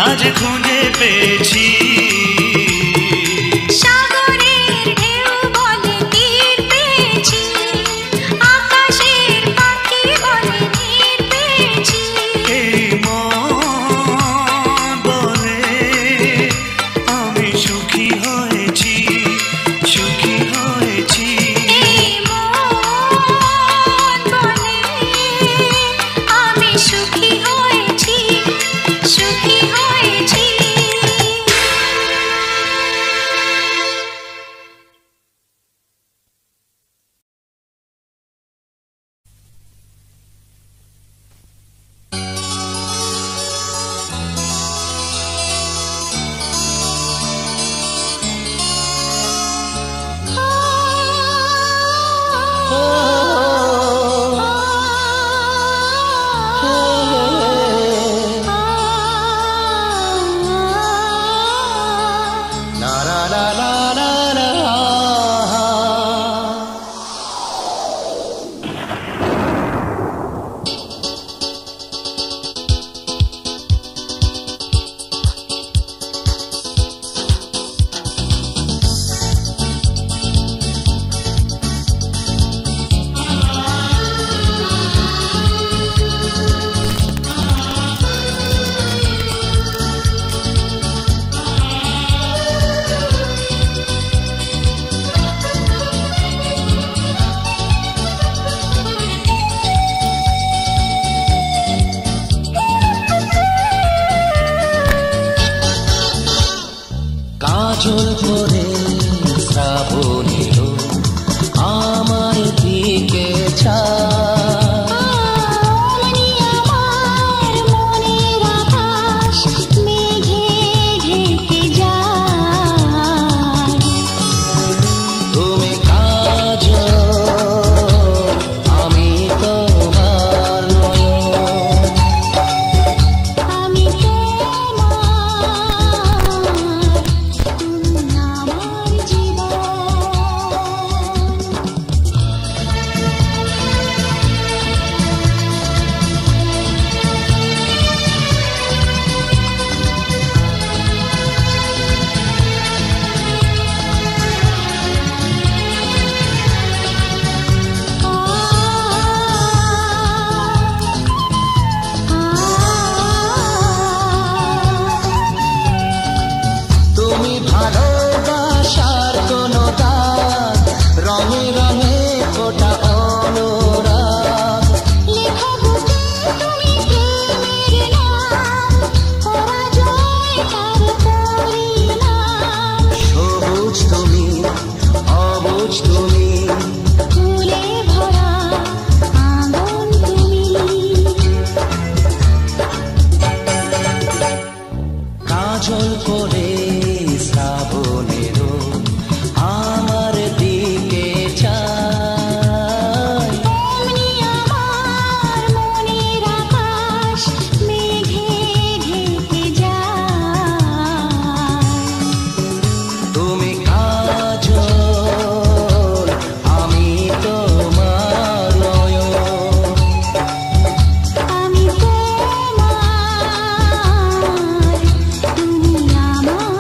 আজ খুঁজে পেয়েছি। সাগরের ঢেউ বলে তীর পেয়েছি, আকাশের পাখি বলে নীর পেয়েছি। এই মন বলে আমি সুখী হয়েছি, সুখী হয়েছি। এই মন বলে আমি সুখী হয়েছি, সুখী হয়েছি। কাজল করে শ্রাবণের আমার দিকে অমনি আমার মনের আকাশ মেঘে ঢেকে যায়। তুমি কাজল আমি তোমার নয়ন, আমি তোমার, তুমি আমার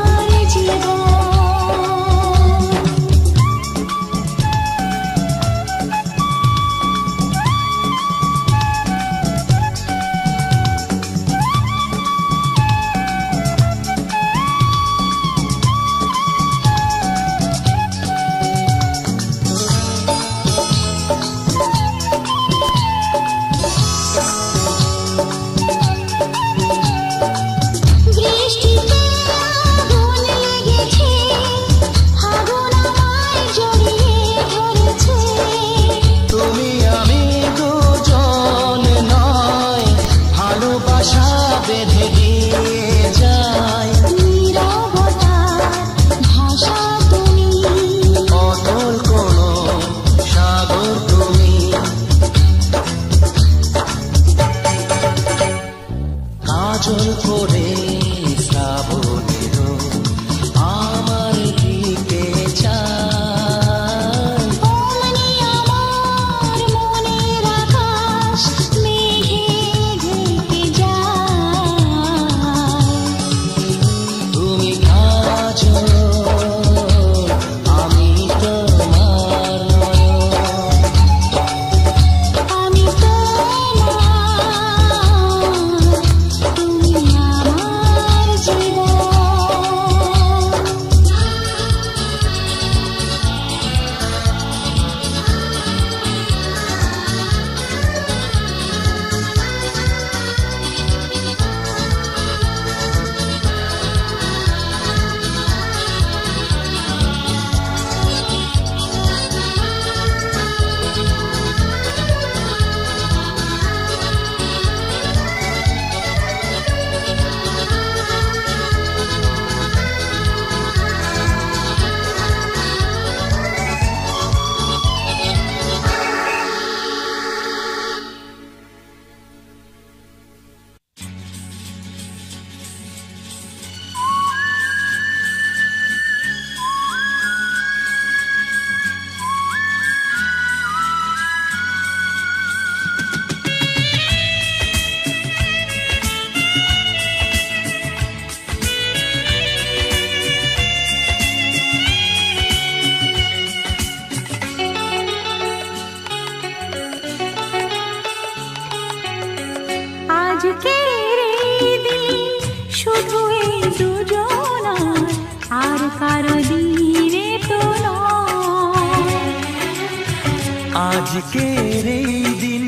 আজকের এই দিন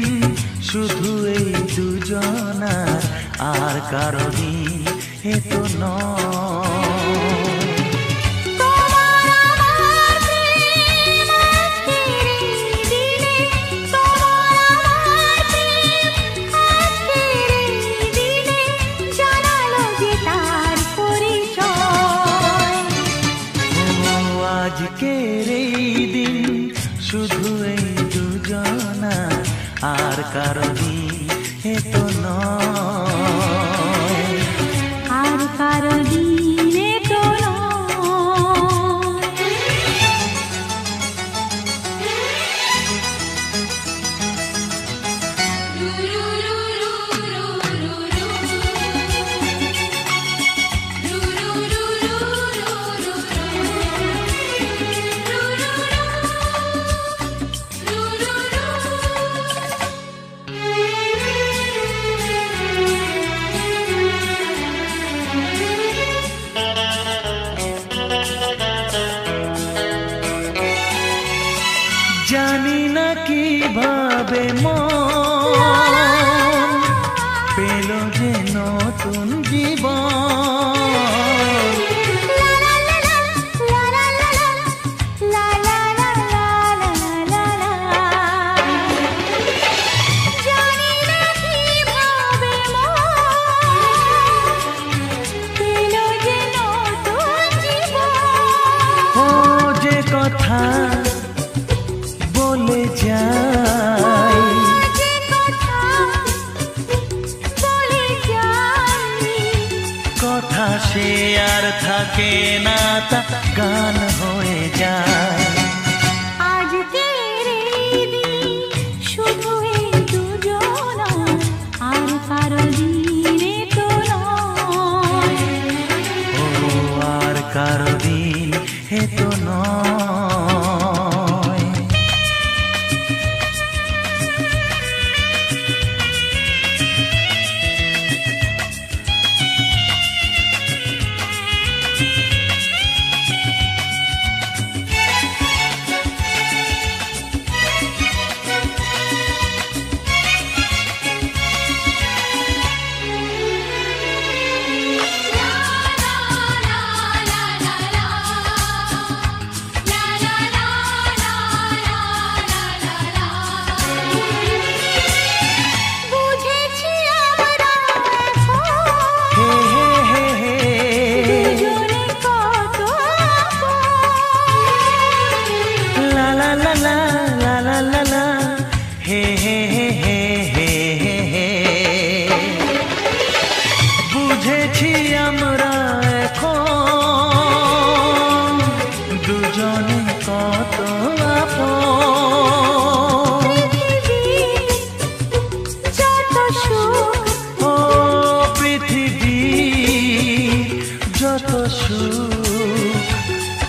শুধু এই দুজনার, আর কারো দিন এ তো নয়। আজকের এই দিন শুধু এই দুজনা, আর কারো দিন এ তো নয়, আর কারো দিন এ তো জানি না কিভাবে মন পেল যে নতুন জীবন। ও যে কথা বলে যাই, কথা সে আর থাকে না, তা গান হয়ে যায়। আজকের এই দিন শুধু এই দুজনা, আর কারো দিন এ তো নয়, ও আর কারো দিন এ তো নয়। বুঝেছি আমরা হে হে হে হে, দুজনে কত লা লা লা লা লা লা লা লা, হে হে হে হে হে হে হে। বুঝেছি আমরা এখন দুজনে কত আপন। যত সুখ ও পৃথিবী যত সুখ,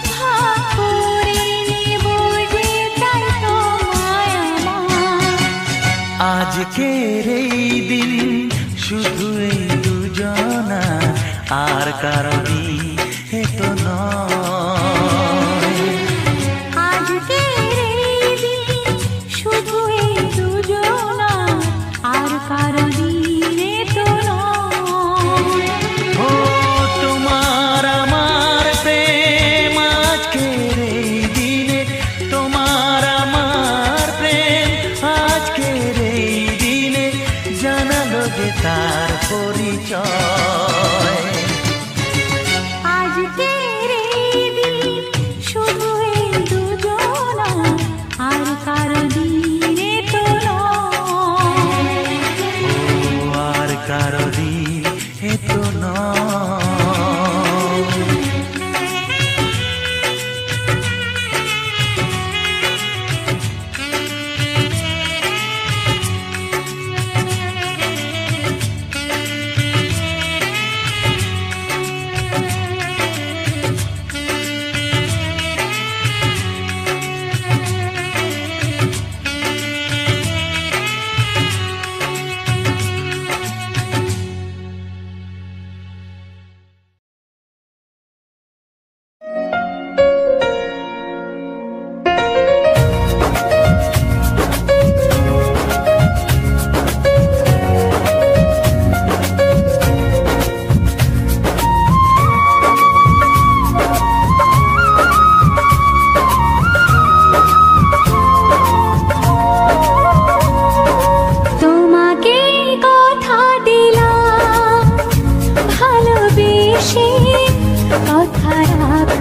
ভাগ করে নেব যে তাই তো মায়া আমার। আজকের এই দিন শুধু এই দুজনা, আর কারো দিন এ তো নয়। আজকের এই দিন শুধু এই দুজনা, আর কারো দিন এ তো নয়, ও তোমার আমার প্রেম আজকের এই দিনে, তোমার আমার প্রেম আজকের এই দিনে জানালো যে তার পরিচয়। আজকের এই দিন শুধু এই দুজনা, আর কারো দিন এ তো নয়, ও আর কারো দিন এ তো নয়।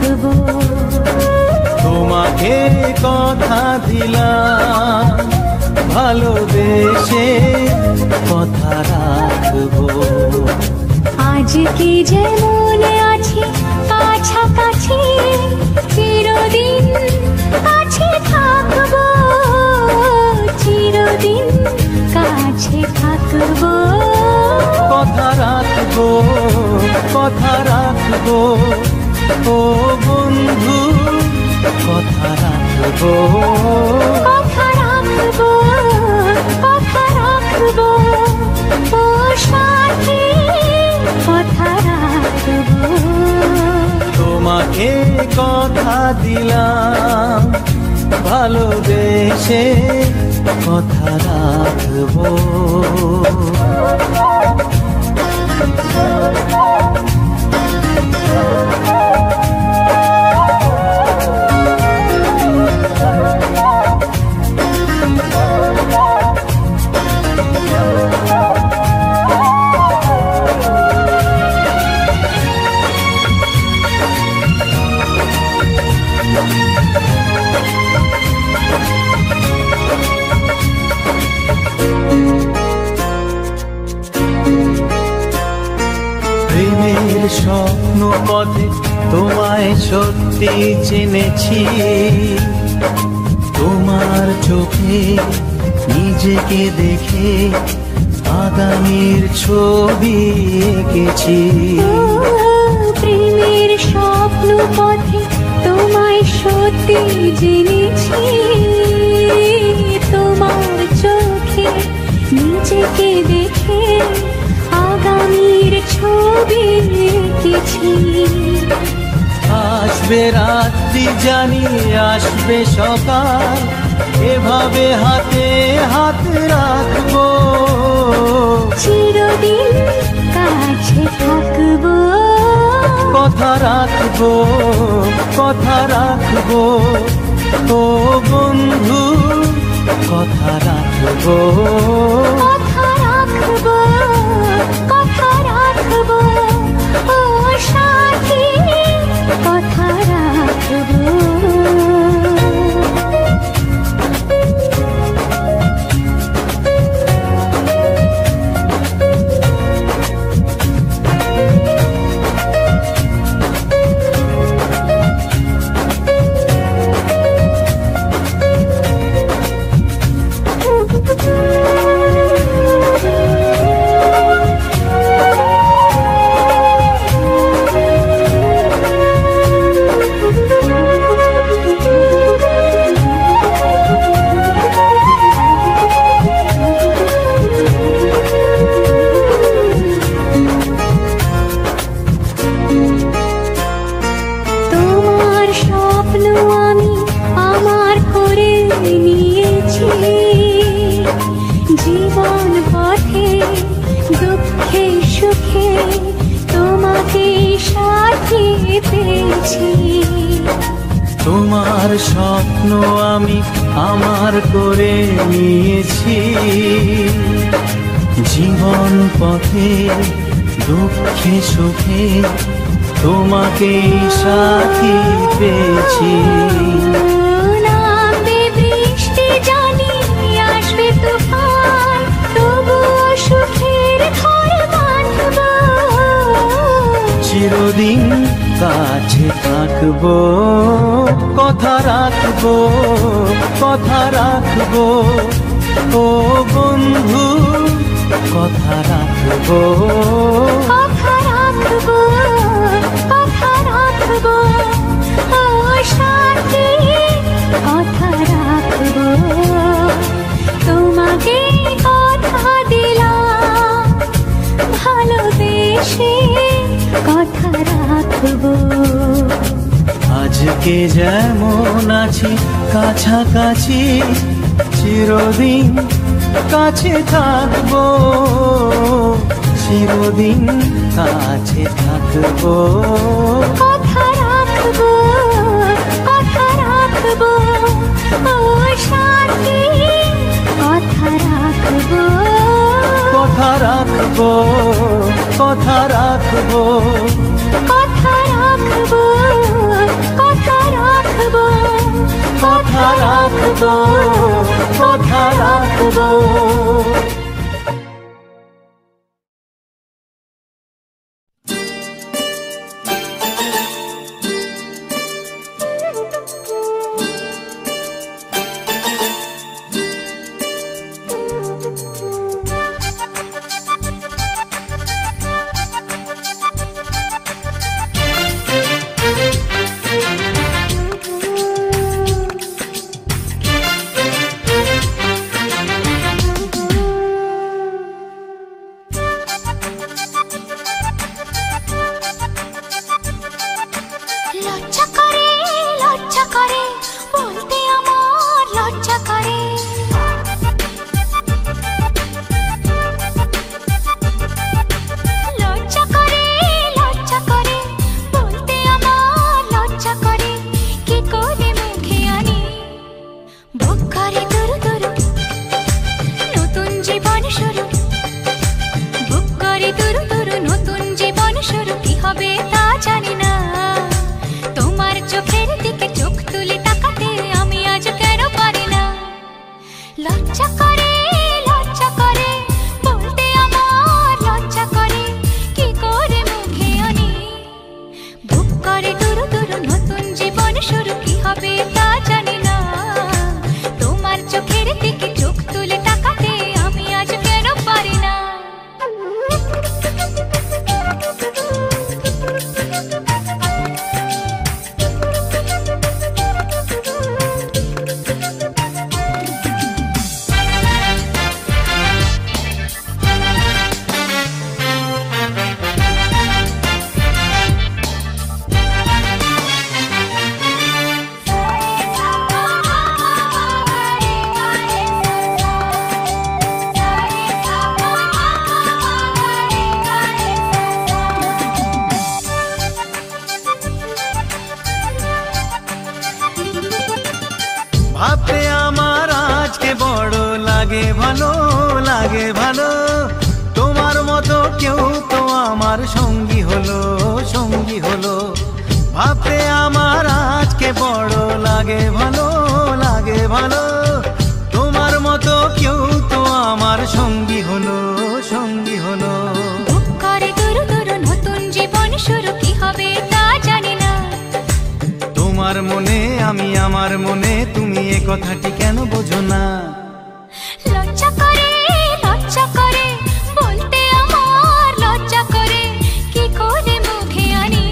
রাখবো। তোমাকে কথা দিলাম ভালোবেসে কথা রাখবো। আজকে যেমন আছি কাছাকাছি, চিরদিন কাছে থাকবো, চিরদিন কাছে থাকবো। কথা রাখবো, কথা রাখবো, ও বন্ধু কথা রাখবো। কথা রাখবো, কথা রাখবো, ও সাথী কথা রাখবো। তোমাকে কথা দিলাম ভালোবেসে কথা রাখবো। প্রেমের স্বপ্ন পথে তোমায় সত্যি চিনেছি, তোমার চোখে নিজেকে দেখে আগামীর ছবি এঁকেছি। প্রেমের স্বপ্ন পথে তোমায় সত্যি জেনেছি, তোমার চোখে নিজেকে দেখে আগামীর ছবি এঁকেছি। আসবে রাত্রি জানি আসবে সকাল, এভাবে হাতে হাত রাখবো, চিরদিন কাছে থাকবো। কথা রাখবো, কথা রাখবো, ও বন্ধু কথা রাখবো। কথা রাখবো, কথা রাখবো, ও সাথী কথা রাখবো। তোমার স্বপ্ন আমি আমার করে নিয়েছি, জীবন পথে দুঃখে সুখে তোমাকে সাথী পেয়েছি। তোমার স্বপ্ন আমি আমার করে নিয়েছি, জীবন পথে দুঃখে সুখে তোমাকে সাথী পেয়েছি। নামবে বৃষ্টি জানি আসবে তুফান, তবুও সুখের ঘর বাঁধবো, চিরদিন কাছে থাকবো। কথা রাখবো, কথা রাখবো, ও বন্ধু কথা রাখবো। কথা রাখবো, কথা রাখবো, ও সাথী কথা রাখবো। তোমাকে কথা দিলাম ভালোবেসে কথা রাখবো। আজকে যেমন আছি কাছাকাছি, চিরদিন কাছে থাকবো, চিরদিন কাছে থাকবো। কথা রাখবো, কথা রাখবো, ও সাথী কথা রাখবো। কথা রাখবো, কথা রাখবো, কথা রাখবো। রাখবো, কথা রাখবো, কথা রাখবো, কথা রাখবো। লজ্জা করে, লজ্জা করে, বলতে আমার লজ্জা করে। লজ্জা করে, লজ্জা করে, বলতে আমার লজ্জা করে। কি করে মুখে আনি, বুক করে দুরু দুরু, নতুন জীবন শুরু। বুক করে দুরু দুরু, নতুন জীবন শুরু। কি হবে তা জানি না, তোমার চোখের দিকে চোখ তুলে তাকাতে আমি আজ কেন পারি না। লজ্জা করে, লজ্জা করে, বলতে আমার লজ্জা করে। কি করে মুখে আনি, বুক করে দুরু দুরু, নতুন জীবন শুরু। কি হবে তা জানি না, তোমার চোখের দিকে চোখ তুলে তাকাতে আমি আজ কেন পারি না। ভাবতে আমার আজকে বড় লাগে ভালো, লাগে ভালো। তোমার মতো কেউ তো আমার সঙ্গী হলো, সঙ্গী হলো। ভাবতে আমার আজকে বড় লাগে ভালো, লাগে ভালো। তোমার মতো কেউ তো আমার সঙ্গী হলো, সঙ্গী হলো। বুক করে দুরু দুরু, নতুন জীবন শুরু। কি হবে তা জানি না, তোমার মনে আমি, আমার মনে তুমি, এ কথাটি কেন বোঝো না। লজ্জা করে, লজ্জা করে, বলতে আমার লজ্জা করে। কি করে মুখে আনি,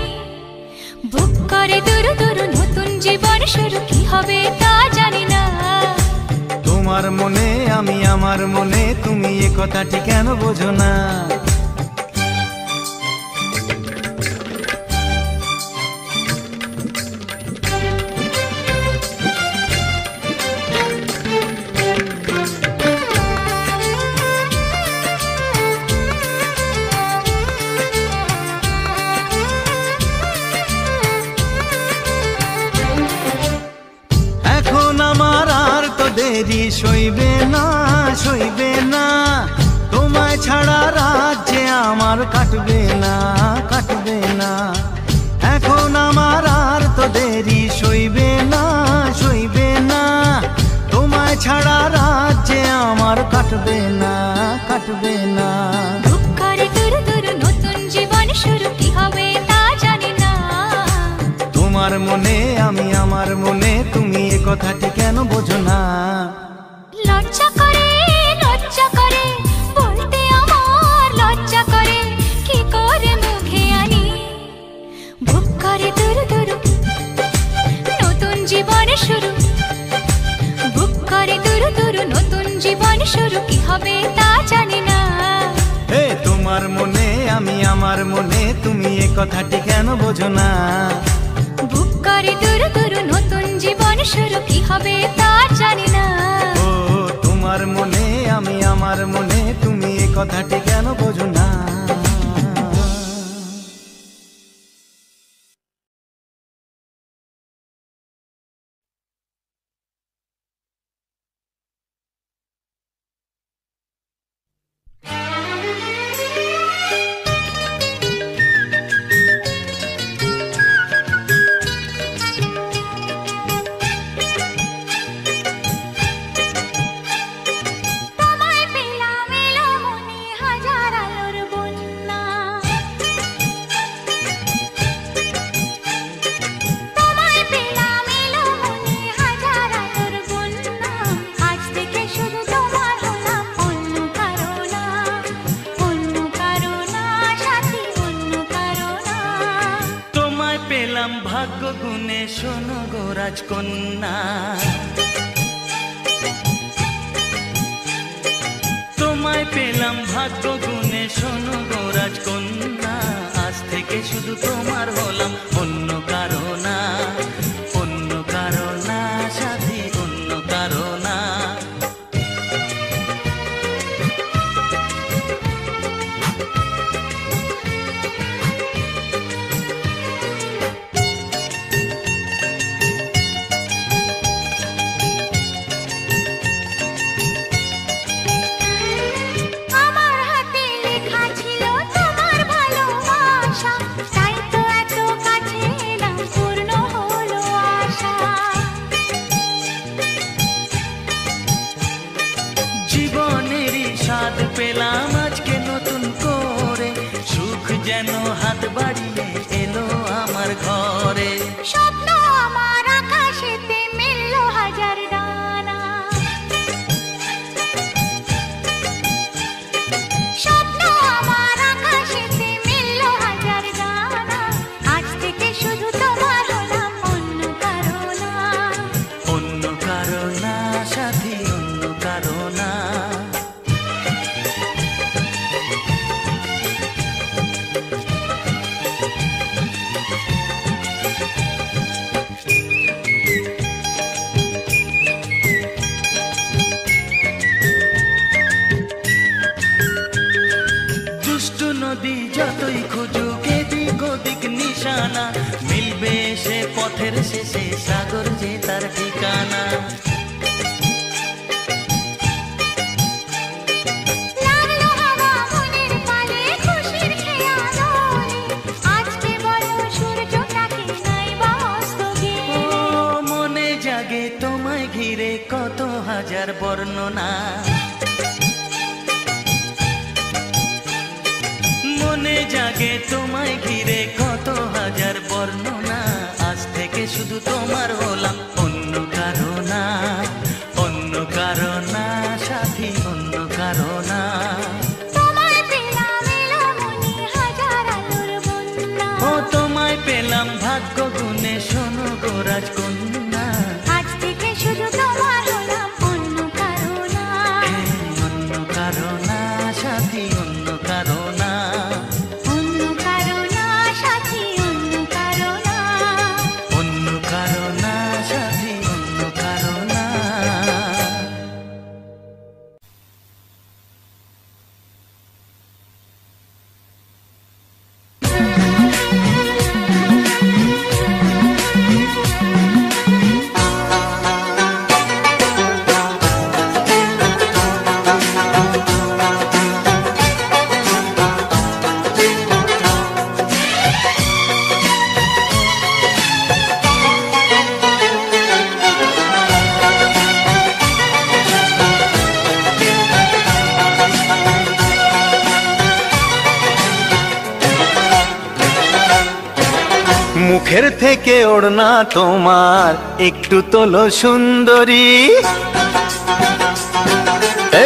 বুক করে দুরু দুরু, নতুন জীবন শুরু। কি হবে তা জানি না, তোমার মনে আমি, আমার মনে তুমি, এ কথাটি কেন বোঝো না। এখন আমার আর তো দেরি সইবে না, সইবে না। তোমায় ছাড়া রাজ্যে আমার কাটবে না, কাটবে না। এখন আমার আর তো দেরি সইবে না, সইবে না। তোমায় ছাড়া রাজ্যে আমার কাটবে না, কাটবে না। বুক করে দুরু দুরু, নতুন জীবন শুরু। কি হবে তা জানি না, তোমার মনে আমি, আমার মনে তুমি, এ কথাটি কেন বোঝো না। লজ্জা করে, লজ্জা করে, বলতে আমার লজ্জা করে। কি করে মুখে আনি, বুক করে দুরু দুরু, নতুন জীবন শুরু। বুক করে দুরু দুরু, নতুন জীবন শুরু। কি হবে তা জানি না, হে তোমার মনে আমি, আমার মনে তুমি, এ কথাটি কেন বোঝো না। বুক করে দুরু দুরু, নতুন জীবন শুরু। কি হবে তা জানি না, ও তোমার মনে আমি, আমার মনে তুমি, এ কথাটি কেন বোঝো না। ভাগ্য গুণে শোনো গো রাজকন্যা, তোমায় পেলাম ভাগ্য গুণে শোনো গো রাজকন্যা। আজ থেকে শুধু তোমার হলাম, অন্য কারো না, অন্য কারো না সাথী, অন্য কারো না। পেলাম আজকে নতুন করে, সুখ যেন হাত বাড়িয়ে এলো আমার ঘরে। স্বপ্ন আমার আকাশেতে মেলল হাজার ডানা, স্বপ্ন আমার আকাশেতে মেলল হাজার ডানা। আজ থেকে শুধু তোমার হলাম, অন্য কারো না, অন্য কারো না সাথী, অন্য কারো না। নদী যতই খুঁজুক এদিক ওদিক নিশানা, মিলবে সে পথের শেষে সাগর যে তার ঠিকানা। মনে জাগে তোমায় ঘিরে কত হাজার বর্ণনা, মনে জাগে তোমায় ঘিরে কত হাজার বর্ণনা। আজ থেকে শুধু তোমার হলাম, অন্য কারো না, অন্য কারো না সাথী, অন্য কারো না। ও তোমায় পেলাম ভাগ্য গুণে শোনো গো রাজকন্যা। আজ থেকে শুধু তোমার হলাম, অন্য কারো না, অন্য কারো না সাথী, অন্য কারো না। অন্য কারো না সাথী, অন্য কারো না, অন্য কারো না সাথী, অন্য কারো না। মুখের থেকে ওড়না তোমার একটু তোলো সুন্দরী,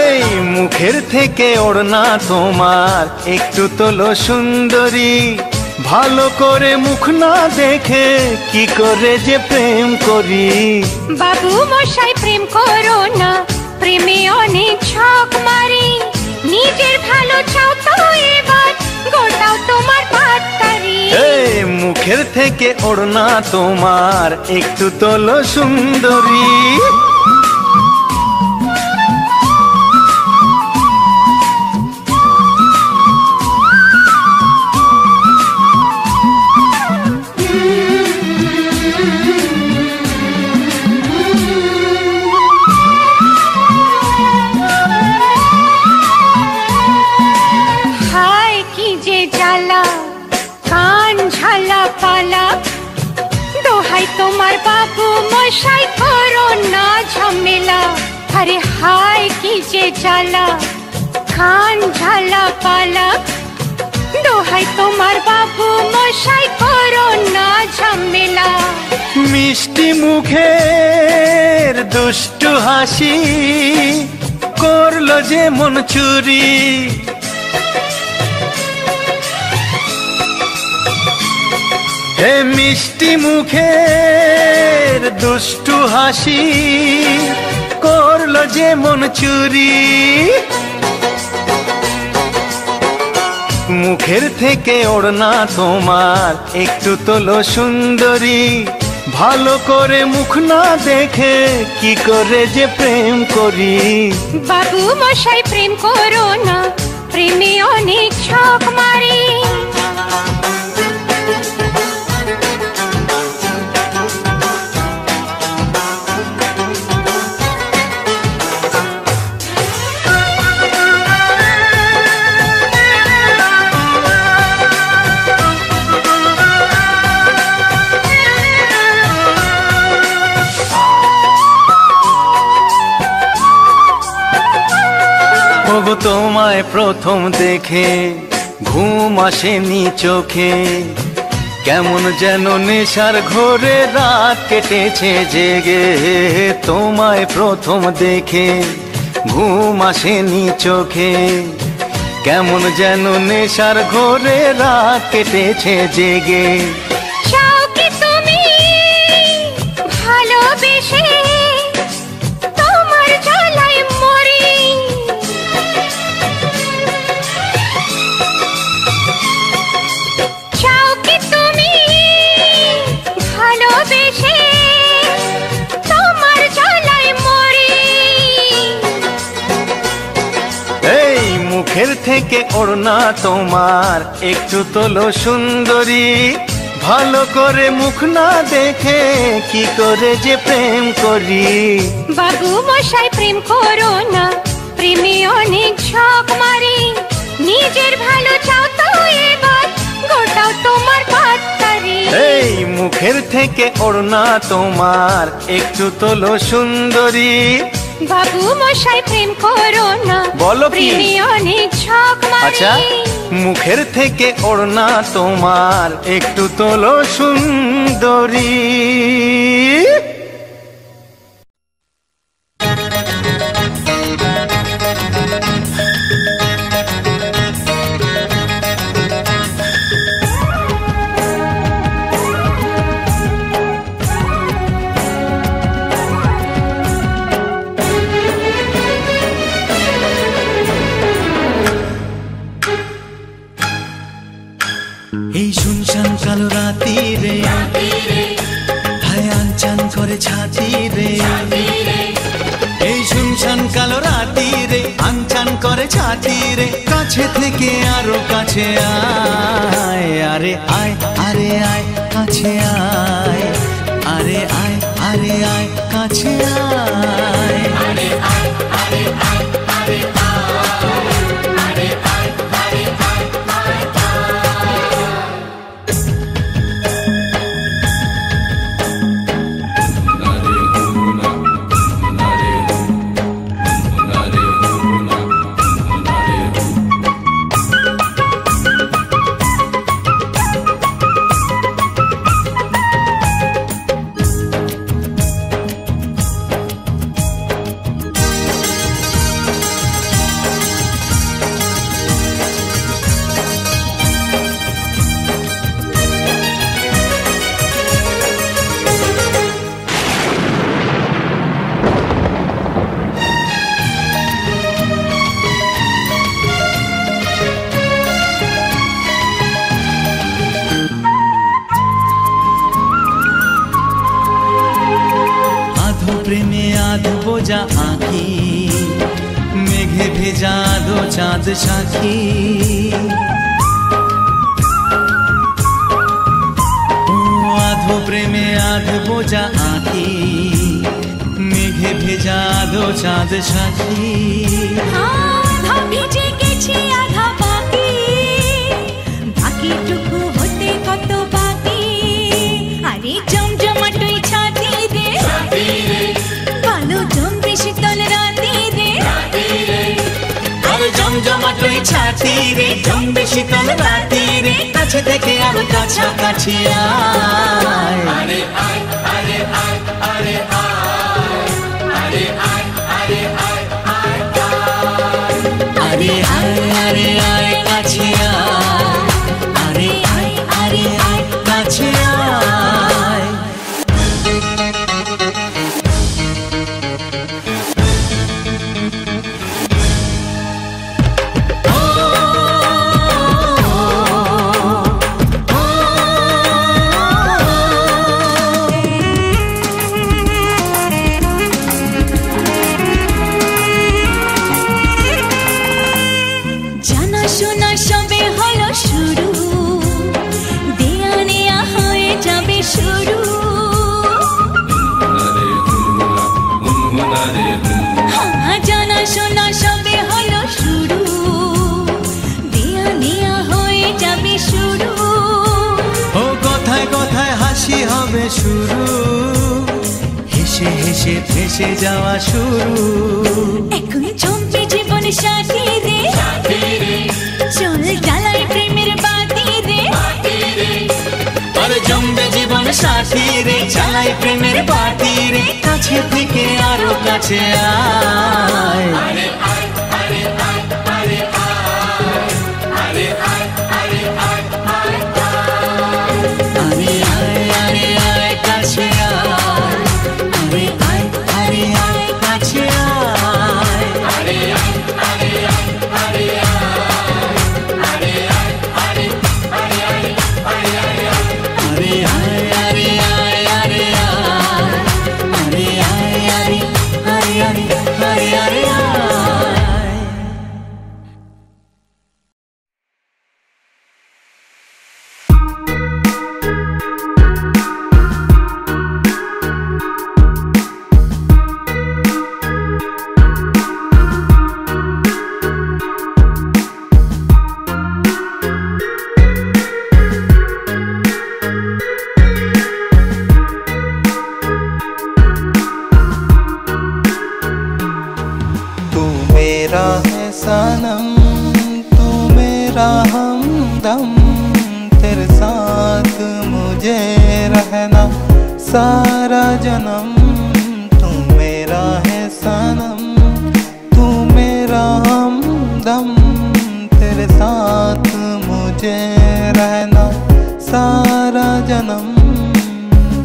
এই মুখের থেকে ওড়না তোমার একটু তোলো সুন্দরী। ভালো করে মুখ না দেখে কি করে যে প্রেম করি। বাবু মশাই প্রেম করো না, প্রেমে অনেক ছক মারি। নিজের ভালো চাও তো এবার গোটাও তোমার পাত্তারি। এই মুখের থেকে ওড়না তোমার একটু তোলো সুন্দরী। হায় কি যে জ্বালা, কান ঝালা পালা। দোহাই তোমার বাবু মশাই করো না ঝামেলা। আরে হায় কি যে জ্বালা, কান ঝালা পালা। দোহাই তোমার বাবু মশাই করো না ঝামেলা। মিষ্টি মুখের দুষ্টু হাসি করলো যে মন চুরি। হে মিষ্টি মুখের দুষ্টু হাসি করলো যে মন চুরি, মুখের থেকে ওড়না তোমার একটু তোলো সুন্দরী, ভালো করে মুখ না দেখে কি করে যে প্রেম করি। বাবু মশাই প্রেম করো না, প্রেমে অনেক শখ মারি। ওগো তোমায় প্রথম দেখে ঘুম আসেনি চোখে, কেমন যেন নেশার ঘোরে রাত কেটেছে জেগে। তোমায় প্রথম দেখে ঘুম আসেনি চোখে, কেমন যেন নেশার ঘোরে রাত কেটেছে জেগে। চাও কি তুমি ভালোবেসে তোমার জ্বালায় মরি, চাও কি তুমি ভালোবেসে তোমার জ্বালায় মরি। এই মুখের থেকে ওড়না তোমার একটু তোলো সুন্দরী, ভালো করে মুখ না দেখে কি করে যে প্রেম করি। বাবু মশাই প্রেম করো না, প্রেমে অনেক শখ মারি। নিজের ভালো চাও তো এবার গোটাও তোমার পাত্তারি। এই মুখের থেকে ওড়না তোমার একটু তোলো সুন্দরী, বাবু মশাই প্রেম করো না, বলো কি? প্রেমে অনেক শখ মারি। আচ্ছা, মুখের থেকে ওড়না তোমার একটু তোলো সুন্দরী। এই শুনশান কালো রাতি রে, হায় আনচান করে ছাতি রে। এই শুনশান কালো রাতি রে, আনচান করে ছাতি রে। কাছে থেকে আরো কাছে আয়, আরে আয়, আরে আয় কাছে আয়, আরে আয়, আরে আয় কাছে আয়। আরে আয়, আরে আয়, আরে আরে আয়, আরে আয়, প্রেমে আধো বোঝা আঁকি, মেঘে ভেজা দো চাঁদ সাক্ষী। ও আধো প্রেমে আধো বোঝা আঁকি, মেঘে ভেজা দো চাঁদ সাক্ষী। আধা ভিজে গেছি আধা বাকি, বাকিটুকু হতে কত বাকি। আরে জমজমাটই ছাতি রে, কালো জমবে শীতল রাতি রে। আরে জমজমাটই ছাতি রে, জমবে শীতল রাতি রে। কাছে থেকে আরো কাছাকাছি আয়, আরে আয়, আরে আয়, আরে আয়, আরে আয়, আরে আয়, আরে আয়, আরে আয় কাছে আয়, আরে আয়, আরে আয় কাছে আয়। শোনা সবে হলো শুরু, দেয়া নেয়া হয়ে যাবে শুরু। হ্যাঁ, জানা শোনা সবে হলো শুরু, দেয়া নেয়া হয়ে যাবে শুরু। ও কথায় কথায় হাসি হবে শুরু, হেসে হেসে ভেসে যাওয়া শুরু। এখন জমবে জীবন সাথী রে, চল জ্বালাই প্রেমের বাতি রে। আরে জমবে জীবন সাথী রে, চালাই প্রেমের বাতি রে। কাছে থেকে আরো কাছে আয়, আরে আয় আরে আয় আরে আয় আরে আয় আরে আয় আয় আরে আয় আরে আয় কাছে আয়, আরে আয় আরে আয় কাছে আয়, আরে আয় আরে আয় আরে আয় আরে আয় আরে আরে আরে আরে আরে আরে আয় আরে আয় আরে আয়, আরে আয় আরে আরে আরে আরে আরে আয়। तू मेरा है सनम, तू मेरा हमदम, तेरे साथ मुझे रहना सारा जन्म। तू मेरा है सनम, तू मेरा हमदम, तेरे साथ मुझे रहना सारा जन्म।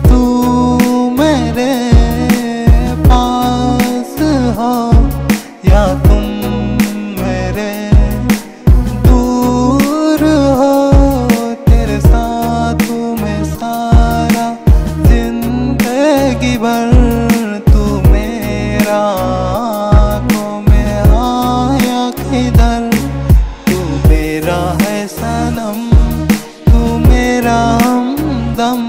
तू मेरे पास हो या तुम मेरे दूर हो, तेरे साथ मैं सारा जिंदगी भर। तू मेरा आँखों में आया किधर, तू मेरा है सनम, तू मेरा हमदम,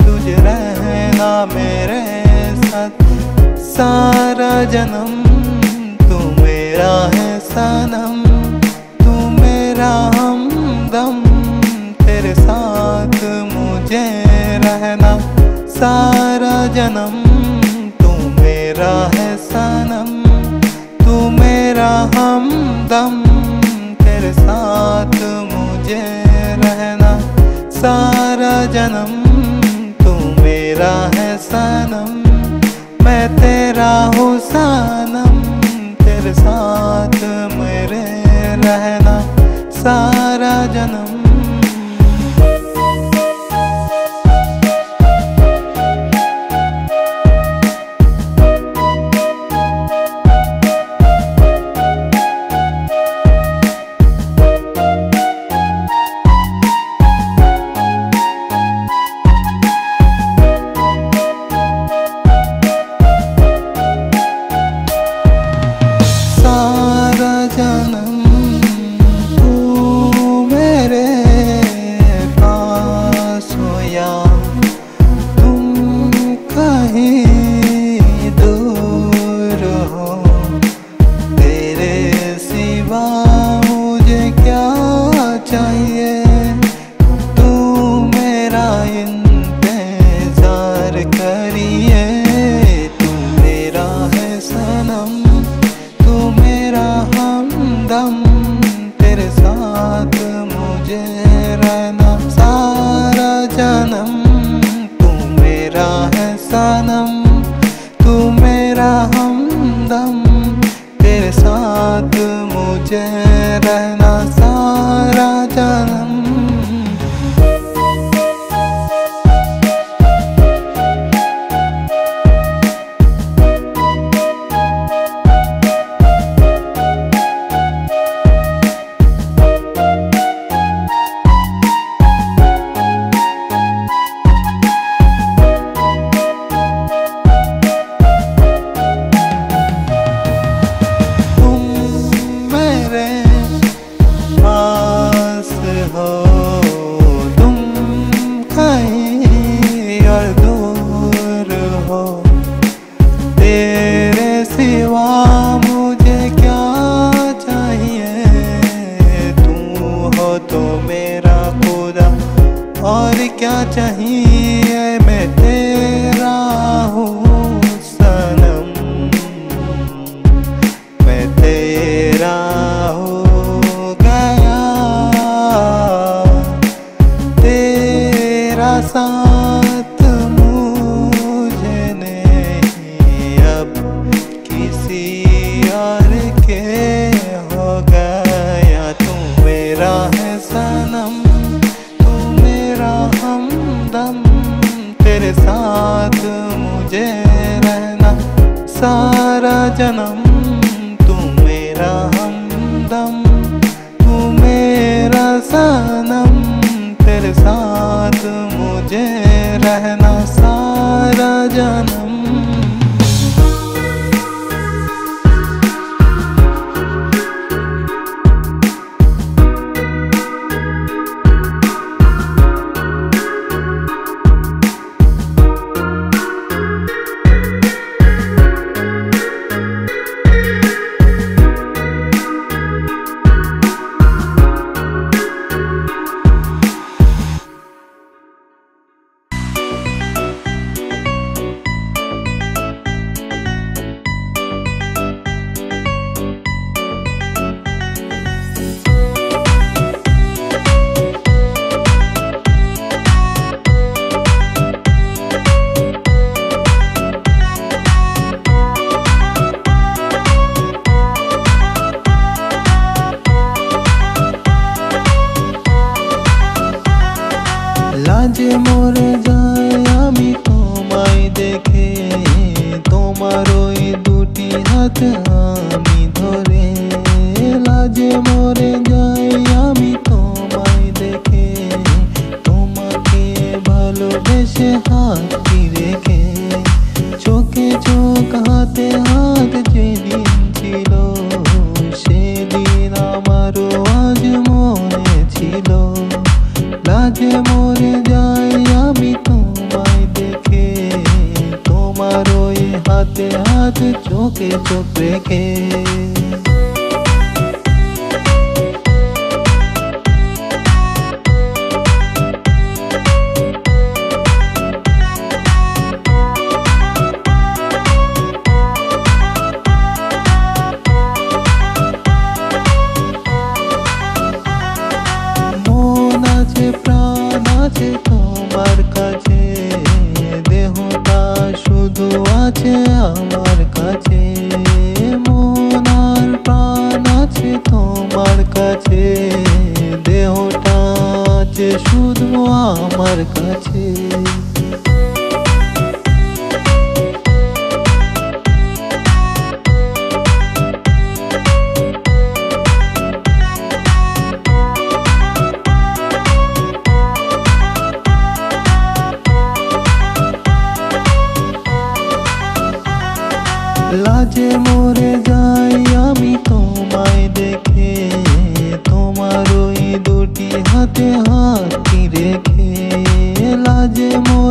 तुझे रहना मेरे साथ सारा जन्म। तू मेरा है सनम, तू मेरा हमदम, तेरे साथ मुझे रहना सारा जन्म। तू मेरा है सनम, तू मेरा हमदम, तेरे साथ मुझे रहना सारा जन्म। तू मेरा है सनम, मैं तेरा हूँ सनम, तेरे साथ मेरे रहना सारा जन्म। सारा जन्म तू मेरे पास हो या तुम कहीं दूर हो, तेरे सिवा मुझे क्या चाहिए। तू मेरा इंतजार करिए, तू मेरा है सनम, तू मेरा हमदम, तेरे साथ मुझे रहना सारा जन्म। तू मेरा है सनम, तू मेरा हमदम, तेरे साथ मुझे रहना सारा जन्म। तुम मेरे साथ मुझे नहीं अब किसी और के हो गया। तू मेरा है सनम, तू मेरा हमदम, तेरे साथ मुझे रहना सारा जन्म। तू मेरा हमदम, तू मेरा सनम, तेरे साथ मुझे रहना सारा जन्म। লাজে মরে যায় আমি তোমায় দেখে, তোমার ওই দুটি হাত আমি ধরে। লাজে মরে যাই আমি তোমায় দেখে, তোমাকে ভালোবেসে হাতটি রেখে। চোখে চোখ হাতে হাত যেদিন ছিল, সেদিন আমারও আজ মনে ছিল। লাজে মরে যাই আমি তোমায় দেখে, তোমার ওই হাতে হাত চোখে চোখ রেখে। মন আছে প্রাণ আছে তোমার কাছে, দেহটা শুধু আছে আমার কাছে। মন আর প্রাণ আছে তোমার কাছে, দেহটা আছে শুধু আমার কাছে। লাজে মরে যাই আমি তোমায় দেখে, তোমার ওই দুটি হাতে হাতটি রেখে। লাজে মরে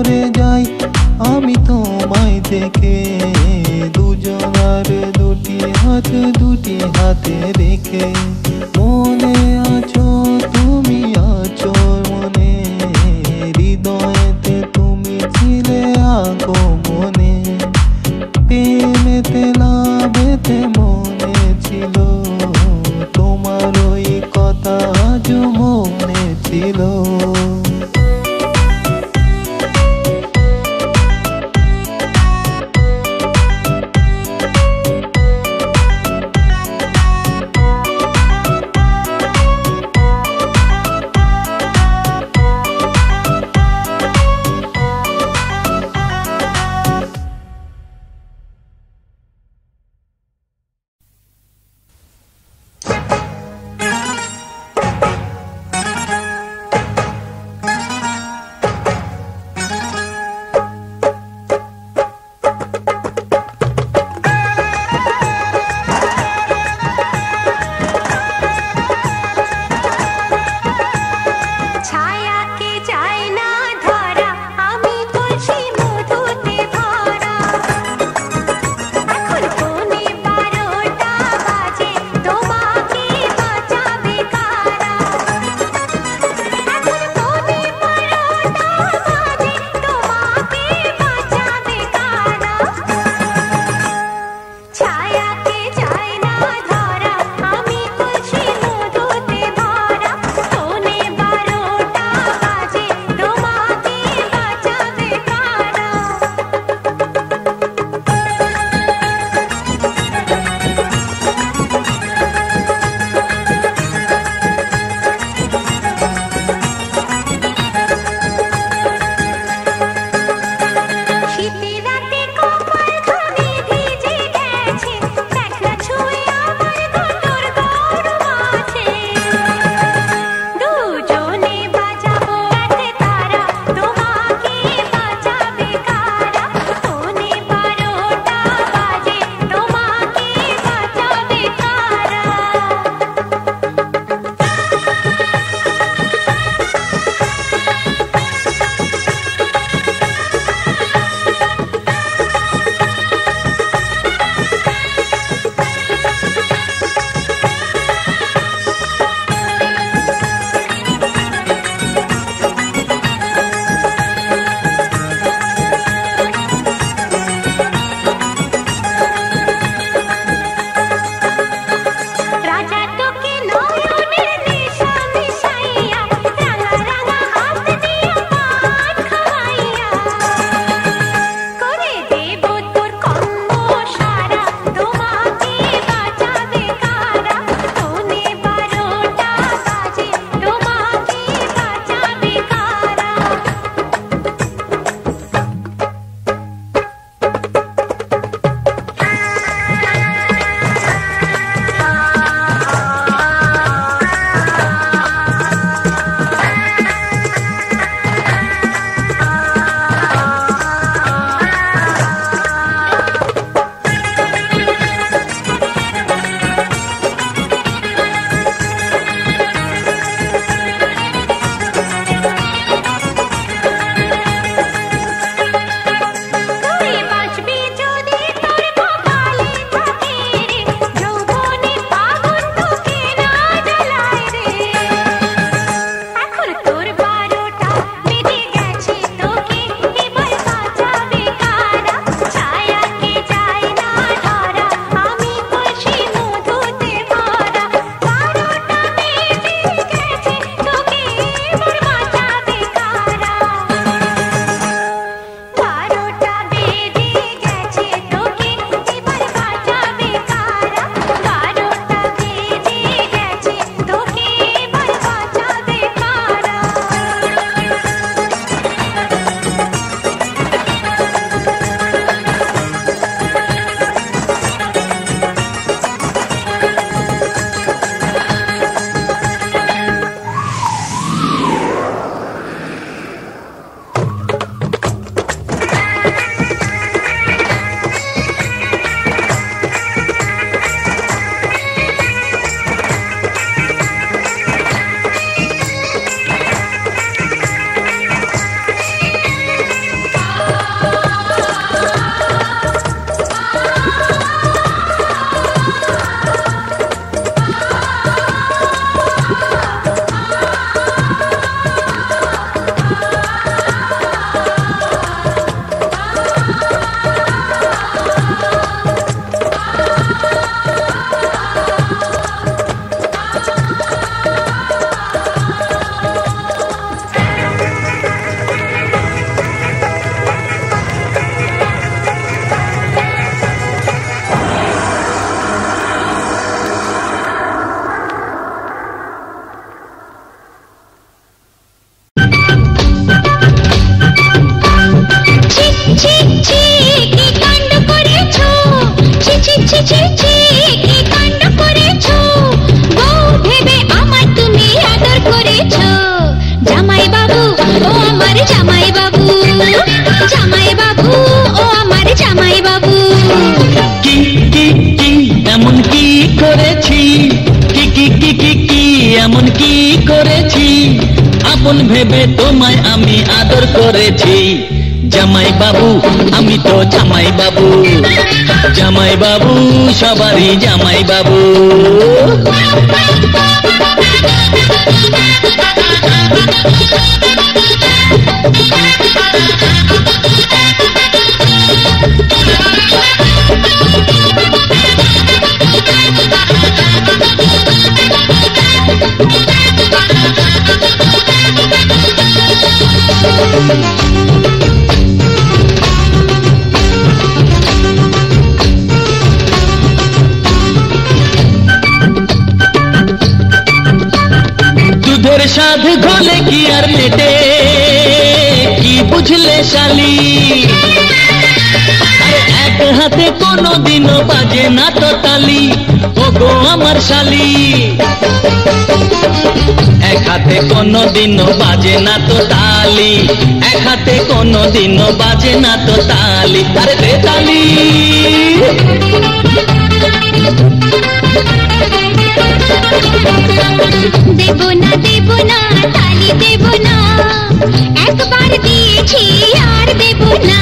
আপন ভেবে তোমায় আমি আদর করেছি। জামাই বাবু আমি তো জামাই বাবু, জামাই বাবু সবারই জামাই বাবু। দুধের স্বাদ ঘোলে কি আর মেটে, কি বুঝলে শালি? আরে এক হাতে কোনো দিনও বাজে না তো তালি, ও গো আমার শালি। এক হাতে কোনো দিনও বাজে না তো তালি, এক হাতে কোনো দিনও বাজে না তো তালি। আরে দে তালি। দেব না তালি দেব না, একবার দিয়েছি আর দেব না।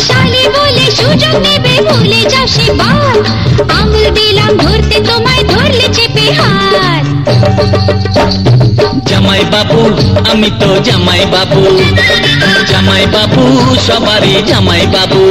শালি বলে সুযোগ নেবে ভুলে যাও সেবার, আঙুল দিলাম ধরতে তোমায় ধরলে চেপে হাত। জামাই বাবু আমি তো জামাই বাবু, জামাই বাবু সবারই জামাই বাবু।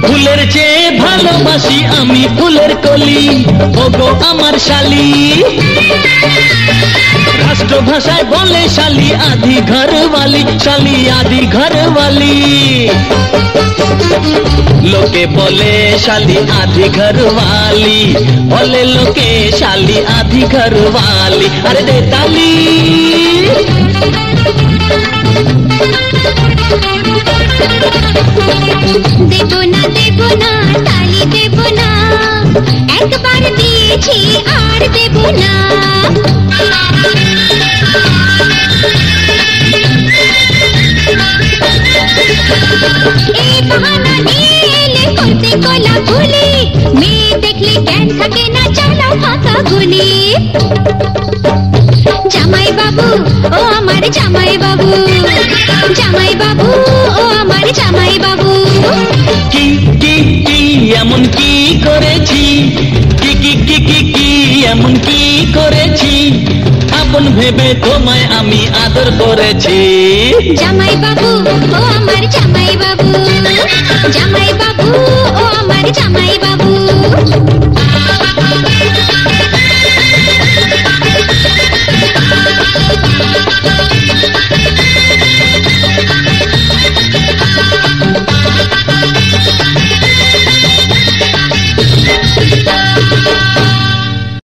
ফুলের চেয়ে ভালোবাসি আমি ফুলের কলি, ওগো আমার শালি। রাষ্ট্রভাষায় বলে শালি আধি ঘরওয়ালি, শালি আধি ঘরওয়ালি। লোকে বলে শালি আধি ঘরওয়ালি, বলে লোকে শালি আধি ঘরওয়ালি। আরে দে তালি। দেব না তালি দেব না, একবার দিয়েছি আর দেব না। এই বাহানা নিয়ে এলে করতে গলা গুলি, মেয়ে দেখলে জ্ঞান থাকে না চালাও ফাঁকা গুলি। জামাই বাবু ও আমার জামাই বাবু, জামাই বাবু ও আমার জামাই বাবু। কি কি কি এমন কি করেছি, কি কি কি কি কি এমন কি করেছি, আপন ভেবে তোমায় আমি আদর করেছি। জামাই বাবু ও আমার জামাই বাবু, জামাই বাবু ও আমার জামাই